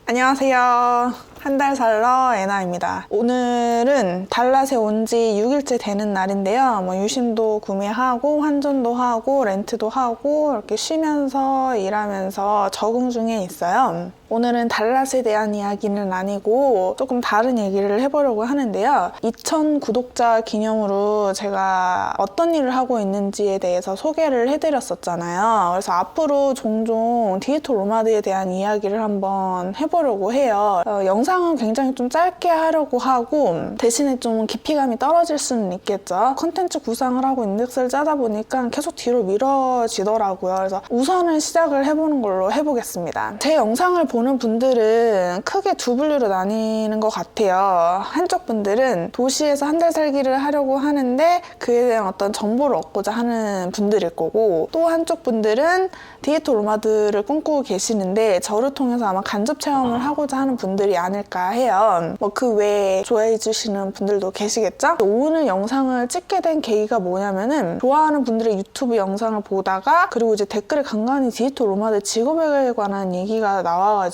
안녕하세요. 한 달 살러 애나입니다. 오늘은 달랏에 온 지 6일째 되는 날인데요. 유심도 구매하고 환전도 하고 렌트도 하고 이렇게 쉬면서 일하면서 적응 중에 있어요. 오늘은 달랏에 대한 이야기는 아니고 조금 다른 얘기를 해보려고 하는데요. 2000 구독자 기념으로 제가 어떤 일을 하고 있는지에 대해서 소개를 해드렸었잖아요. 그래서 앞으로 종종 디지털 노마드에 대한 이야기를 한번 해보려고 해요. 영상은 굉장히 좀 짧게 하려고 하고 대신에 좀 깊이감이 떨어질 수는 있겠죠. 컨텐츠 구상을 하고 인덱스를 짜다 보니까 계속 뒤로 미뤄지더라고요. 그래서 우선은 시작을 해보는 걸로 해보겠습니다. 제 영상을 보는 분들은 크게 두 분류로 나뉘는 것 같아요. 한쪽 분들은 도시에서 한 달 살기를 하려고 하는데 그에 대한 어떤 정보를 얻고자 하는 분들일 거고, 또 한쪽 분들은 디지털 노마드를 꿈꾸고 계시는데 저를 통해서 아마 간접 체험을 하고자 하는 분들이 아닐까 해요. 그 외에 좋아해 주시는 분들도 계시겠죠? 오늘 영상을 찍게 된 계기가 뭐냐면은 좋아하는 분들의 유튜브 영상을 보다가, 그리고 이제 댓글에 간간히 디지털 노마드 직업에 관한 얘기가 나와가지고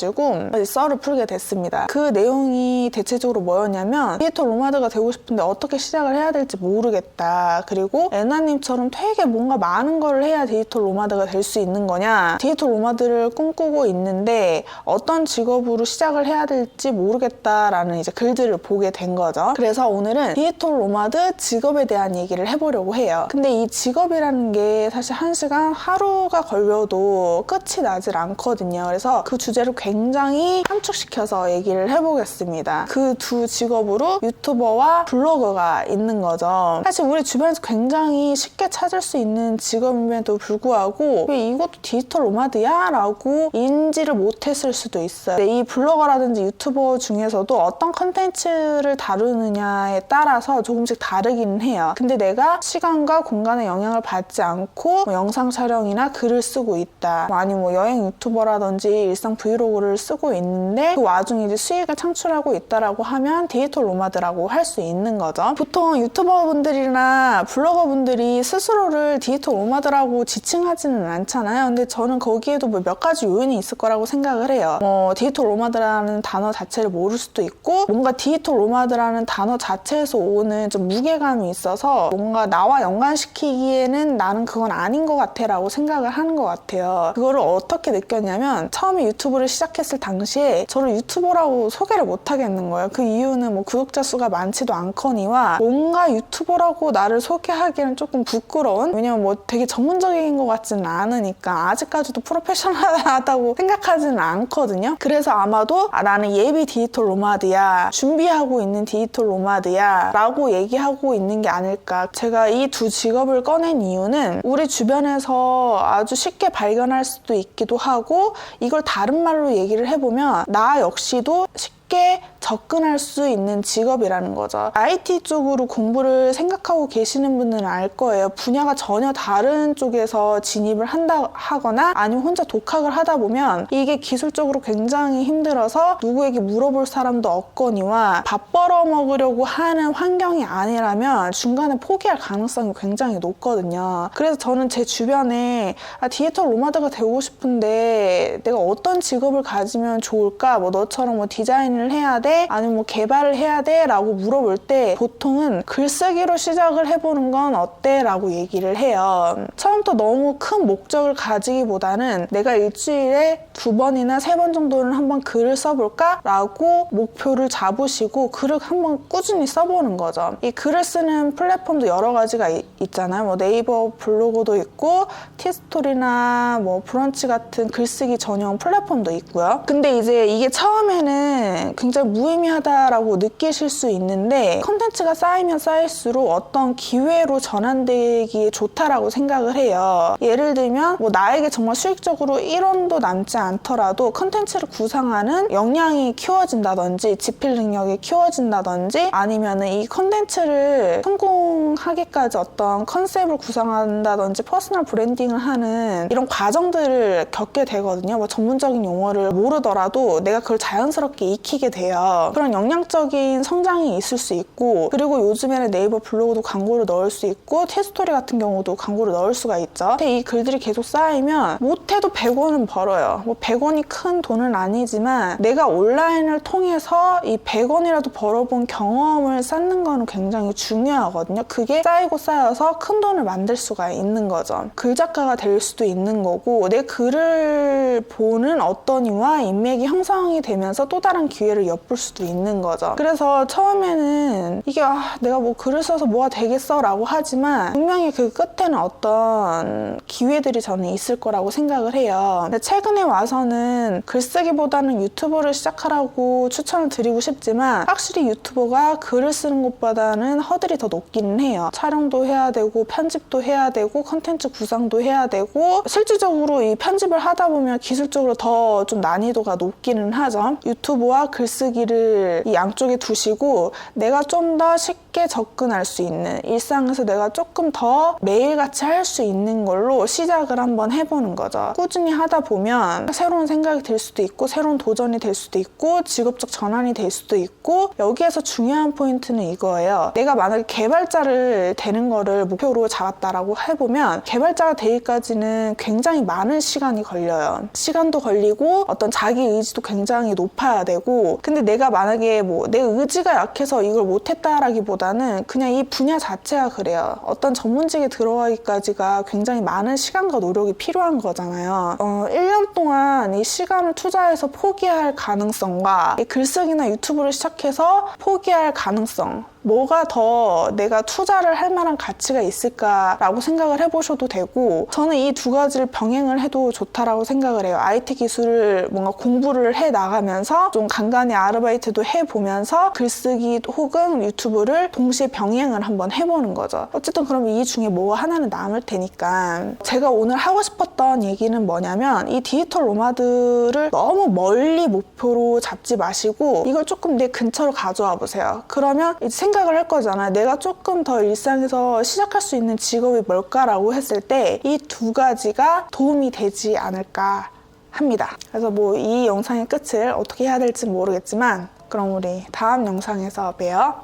썰을 풀게 됐습니다. 그 내용이 대체적으로 뭐였냐면, 디지털 노마드가 되고 싶은데 어떻게 시작을 해야 될지 모르겠다. 그리고 애나님처럼 되게 뭔가 많은 걸 해야 디지털 노마드가 될 수 있는 거냐, 디지털 노마드를 꿈꾸고 있는데 어떤 직업으로 시작을 해야 될지 모르겠다라는 이제 글들을 보게 된 거죠. 그래서 오늘은 디지털 노마드 직업에 대한 얘기를 해보려고 해요. 근데 이 직업이라는 게 사실 1시간 하루가 걸려도 끝이 나질 않거든요. 그래서 그 주제를 굉장히 함축시켜서 얘기를 해보겠습니다. 그 두 직업으로 유튜버와 블로거가 있는 거죠. 사실 우리 주변에서 굉장히 쉽게 찾을 수 있는 직업임에도 불구하고 왜 이것도 디지털 노마드야? 라고 인지를 못했을 수도 있어요. 근데 이 블로거라든지 유튜버 중에서도 어떤 컨텐츠를 다루느냐에 따라서 조금씩 다르기는 해요. 근데 내가 시간과 공간의 영향을 받지 않고 영상 촬영이나 글을 쓰고 있다, 아니면 여행 유튜버라든지 일상 브이로그를 쓰고 있는데 그 와중에 이제 수익을 창출하고 있다라고 하면 디지털 노마드라고 할 수 있는 거죠. 보통 유튜버분들이나 블로거분들이 스스로를 디지털 노마드라고 지칭하지는 않잖아요. 근데 저는 거기에도 몇 가지 요인이 있을 거라고 생각을 해요. 디지털 노마드라는 단어 자체를 모를 수도 있고, 뭔가 디지털 노마드라는 단어 자체에서 오는 좀 무게감이 있어서 뭔가 나와 연관시키기에는 나는 그건 아닌 것 같아 라고 생각을 하는 것 같아요. 그거를 어떻게 느꼈냐면, 처음에 유튜브를 시작했을 당시에 저를 유튜버라고 소개를 못 하겠는 거예요. 그 이유는 구독자 수가 많지도 않거니와 뭔가 유튜버라고 나를 소개하기에는 조금 부끄러운, 왜냐면 되게 전문적인 것 같지는 않으니까, 아직까지도 프로페셔널하다고 생각하지는 않거든요. 그래서 아마도 나는 예비 디지털 노마드야, 준비하고 있는 디지털 노마드야 라고 얘기하고 있는 게 아닐까. 제가 이 두 직업을 꺼낸 이유는 우리 주변에서 아주 쉽게 발견할 수도 있기도 하고, 이걸 다른 말로 얘기를 해보면 나 역시도 쉽게 접근할 수 있는 직업이라는 거죠. IT 쪽으로 공부를 생각하고 계시는 분들은 알 거예요. 분야가 전혀 다른 쪽에서 진입을 하거나 아니면 혼자 독학을 하다 보면 이게 기술적으로 굉장히 힘들어서 누구에게 물어볼 사람도 없거니와 밥 벌어먹으려고 하는 환경이 아니라면 중간에 포기할 가능성이 굉장히 높거든요. 그래서 저는 제 주변에 디지털 노마드가 되고 싶은데 내가 어떤 직업을 가지면 좋을까? 너처럼 디자인을 해야 돼? 아니면 개발을 해야 돼? 라고 물어볼 때 보통은 글쓰기로 시작을 해보는 건 어때? 라고 얘기를 해요. 처음부터 너무 큰 목적을 가지기보다는 내가 일주일에 2번이나 3번 정도는 한번 글을 써볼까? 라고 목표를 잡으시고 글을 한번 꾸준히 써보는 거죠. 이 글을 쓰는 플랫폼도 여러 가지가 있잖아요. 네이버 블로그도 있고 티스토리나 브런치 같은 글쓰기 전용 플랫폼도 있고요. 근데 이제 이게 처음에는 굉장히 무의미하다라고 느끼실 수 있는데, 컨텐츠가 쌓이면 쌓일수록 어떤 기회로 전환되기에 좋다라고 생각을 해요. 예를 들면 나에게 정말 수익적으로 1원도 남지 않더라도 컨텐츠를 구상하는 역량이 키워진다든지 지필 능력이 키워진다든지, 아니면 이 컨텐츠를 성공하기까지 어떤 컨셉을 구상한다든지 퍼스널 브랜딩을 하는 이런 과정들을 겪게 되거든요. 전문적인 용어를 모르더라도 내가 그걸 자연스럽게 익히게 돼요. 있어요. 그런 영향적인 성장이 있을 수 있고, 그리고 요즘에는 네이버 블로그도 광고를 넣을 수 있고 티스토리 같은 경우도 광고를 넣을 수가 있죠. 근데 이 글들이 계속 쌓이면 못해도 100원은 벌어요. 뭐 100원이 큰 돈은 아니지만 내가 온라인을 통해서 이 100원이라도 벌어본 경험을 쌓는 거는 굉장히 중요하거든요. 그게 쌓이고 쌓여서 큰 돈을 만들 수가 있는 거죠. 글 작가가 될 수도 있는 거고, 내 글을 보는 어떤 이와 인맥이 형성이 되면서 또 다른 기회를 엿볼 수도 있는 거죠. 그래서 처음에는 이게 내가 뭐 글을 써서 뭐가 되겠어 라고 하지만 분명히 그 끝에는 어떤 기회들이 저는 있을 거라고 생각을 해요. 근데 최근에 와서는 글쓰기보다는 유튜브를 시작하라고 추천을 드리고 싶지만, 확실히 유튜버가 글을 쓰는 것보다는 허들이 더 높기는 해요. 촬영도 해야 되고 편집도 해야 되고 컨텐츠 구상도 해야 되고, 실질적으로 이 편집을 하다 보면 기술적으로 더 좀 난이도가 높기는 하죠. 유튜브와 글쓰기를 이 양쪽에 두시고 내가 좀 더 쉽게 접근할 수 있는, 일상에서 내가 조금 더 매일같이 할 수 있는 걸로 시작을 한번 해보는 거죠. 꾸준히 하다 보면 새로운 생각이 들 수도 있고 새로운 도전이 될 수도 있고 직업적 전환이 될 수도 있고, 여기에서 중요한 포인트는 이거예요. 내가 만약에 개발자를 되는 거를 목표로 잡았다라고 해보면 개발자가 되기까지는 굉장히 많은 시간이 걸려요. 시간도 걸리고 어떤 자기 의지도 굉장히 높아야 되고, 근데 내가 만약에 뭐 내 의지가 약해서 이걸 못했다라기보다는 그냥 이 분야 자체가 그래요. 어떤 전문직에 들어가기까지가 굉장히 많은 시간과 노력이 필요한 거잖아요. 1년 동안 이 시간을 투자해서 포기할 가능성과 이 글쓰기나 유튜브를 시작해서 포기할 가능성, 뭐가 더 내가 투자를 할 만한 가치가 있을까라고 생각을 해보셔도 되고, 저는 이 두 가지를 병행을 해도 좋다라고 생각을 해요. IT 기술을 뭔가 공부를 해 나가면서 좀 간간히 아르바이트도 해보면서 글쓰기 혹은 유튜브를 동시에 병행을 한번 해보는 거죠. 어쨌든 그럼 이 중에 뭐 하나는 남을 테니까. 제가 오늘 하고 싶었던 얘기는 뭐냐면, 이 디지털 노마드를 너무 멀리 목표로 잡지 마시고 이걸 조금 내 근처로 가져와 보세요. 그러면 이제 생각을 할 거잖아요. 내가 조금 더 일상에서 시작할 수 있는 직업이 뭘까라고 했을 때 이 두 가지가 도움이 되지 않을까 합니다. 그래서 뭐 이 영상의 끝을 어떻게 해야 될지 모르겠지만, 그럼 우리 다음 영상에서 봬요.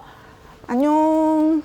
안녕.